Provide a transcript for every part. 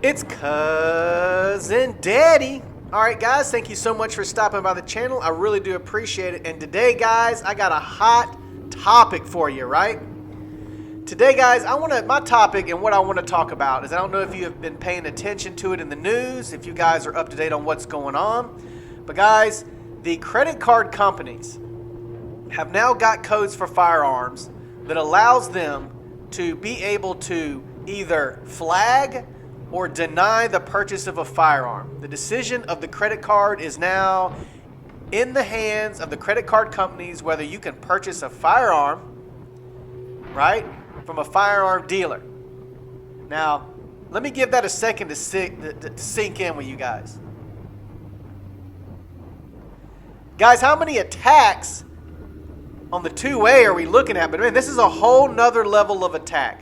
It's Cousin Daddy. Alright guys, thank you so much for stopping by the channel. I really do appreciate it. And today guys, I got a hot topic for you, right? Today guys, my topic and what I want to talk about is, I don't know if you have been paying attention to it in the news, if you guys are up to date on what's going on. But guys, the credit card companies have now got codes for firearms that allows them to be able to either flag or deny the purchase of a firearm. The decision of the credit card is now in the hands of the credit card companies whether you can purchase a firearm, right, from a firearm dealer. Now, let me give that a second to sink in with you guys. Guys, how many attacks on the two-way are we looking at? But man, this is a whole nother level of attack.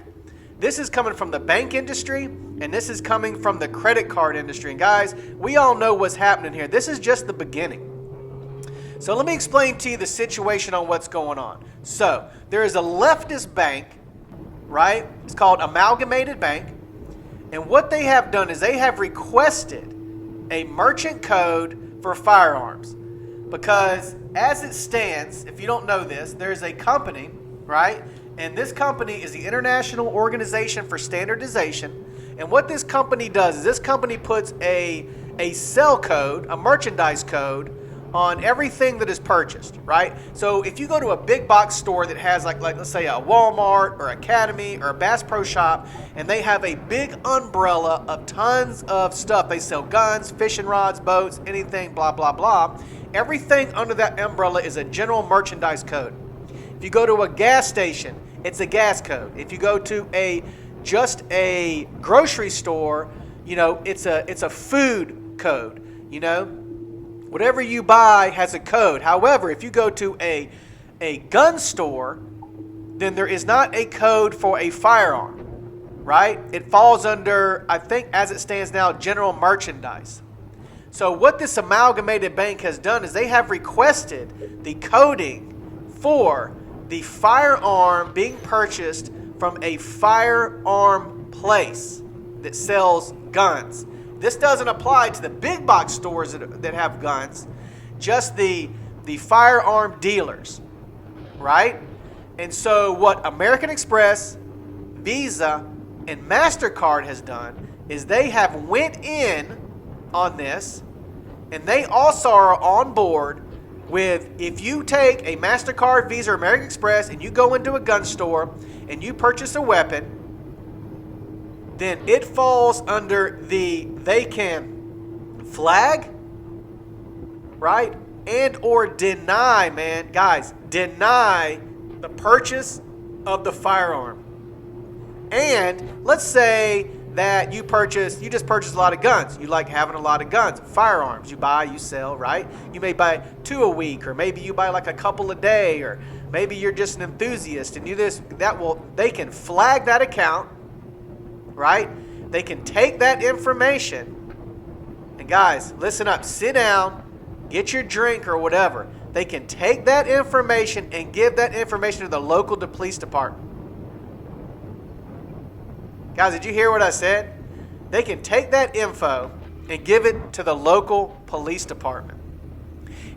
This is coming from the bank industry, and this is coming from the credit card industry. And guys, we all know what's happening here. This is just the beginning. So let me explain to you the situation on what's going on. So there is a leftist bank, right? It's called Amalgamated Bank. And what they have done is they have requested a merchant code for firearms. Because as it stands, if you don't know this, there's a company, right? And this company is the International Organization for Standardization. And what this company does is this company puts a sell code, a merchandise code, on everything that is purchased, right? So if you go to a big box store that has like let's say a Walmart or Academy or a Bass Pro Shop, and they have a big umbrella of tons of stuff. They sell guns, fishing rods, boats, anything, blah, blah, blah. Everything under that umbrella is a general merchandise code. If you go to a gas station, it's a gas code. If you go to just a grocery store, you know, it's a food code. You know, whatever you buy has a code. However, if you go to a gun store, then there is not a code for a firearm, right? It falls under, I think as it stands now, general merchandise. So what this Amalgamated Bank has done is they have requested the coding for the firearm being purchased from a firearm place that sells guns. This doesn't apply to the big box stores that have guns, just the firearm dealers, right? And so what American Express, Visa, and MasterCard has done is they have went in on this, and they also are on board with, if you take a MasterCard, Visa, or American Express and you go into a gun store and you purchase a weapon, then it falls under they can flag, right, and or deny, man, guys, deny the purchase of the firearm. And let's say that you just purchase a lot of guns. You like having a lot of guns, firearms. You buy, you sell, right? You may buy 2 a week, or maybe you buy like a couple a day, or maybe you're just an enthusiast and they can flag that account, right? They can take that information, and guys, listen up, sit down, get your drink or whatever. They can take that information and give that information to the local police department. Guys, did you hear what I said? They can take that info and give it to the local police department.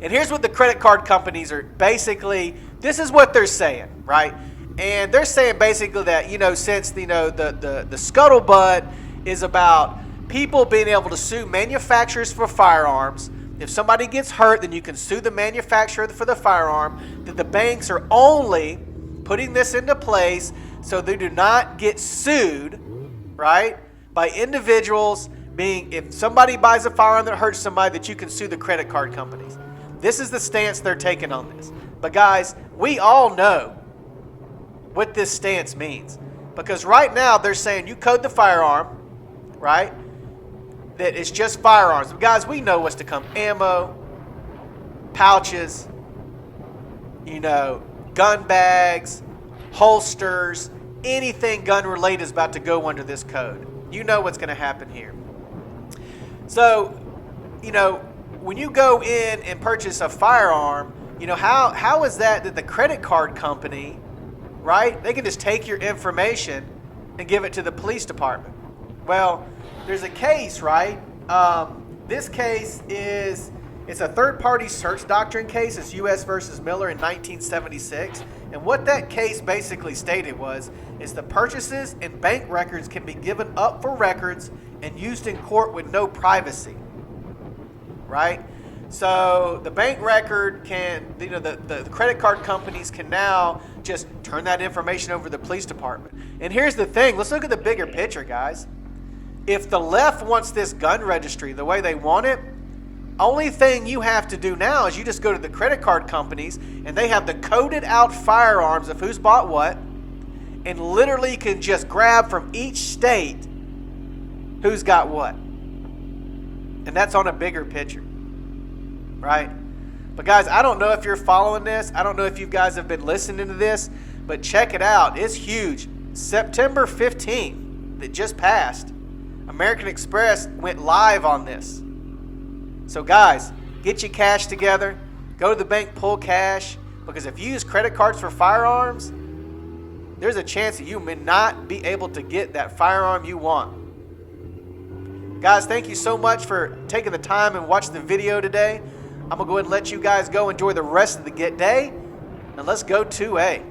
And here's what the credit card companies are basically, this is what they're saying, right? And they're saying basically that, you know, since, you know, the scuttlebutt is about people being able to sue manufacturers for firearms. If somebody gets hurt, then you can sue the manufacturer for the firearm. That the banks are only putting this into place so they do not get sued, right, by individuals being, if somebody buys a firearm that hurts somebody, that you can sue the credit card companies. This is the stance they're taking on this. But guys, we all know what this stance means. Because right now they're saying you code the firearm, right, that it's just firearms. But guys, we know what's to come. Ammo, pouches, you know, gun bags, holsters, anything gun related is about to go under this code. You know what's going to happen here. So, you know, when you go in and purchase a firearm, you know, how is that the credit card company, right, they can just take your information and give it to the police department. Well, there's a case, right? This case it's a third-party search doctrine case. It's U.S. versus Miller in 1976. And what that case basically stated is the purchases and bank records can be given up for records and used in court with no privacy, right? So the bank record can, the credit card companies can now just turn that information over to the police department. And here's the thing. Let's look at the bigger picture, guys. If the left wants this gun registry the way they want it, only thing you have to do now is you just go to the credit card companies and they have the coded out firearms of who's bought what, and literally can just grab from each state who's got what. And that's on a bigger picture, right? But guys, I don't know if you're following this. I don't know if you guys have been listening to this, but check it out. It's huge. September 15th that just passed, American Express went live on this. So guys, get your cash together. Go to the bank, pull cash. Because if you use credit cards for firearms, there's a chance that you may not be able to get that firearm you want. Guys, thank you so much for taking the time and watching the video today. I'm going to go ahead and let you guys go enjoy the rest of the day. And let's go 2A.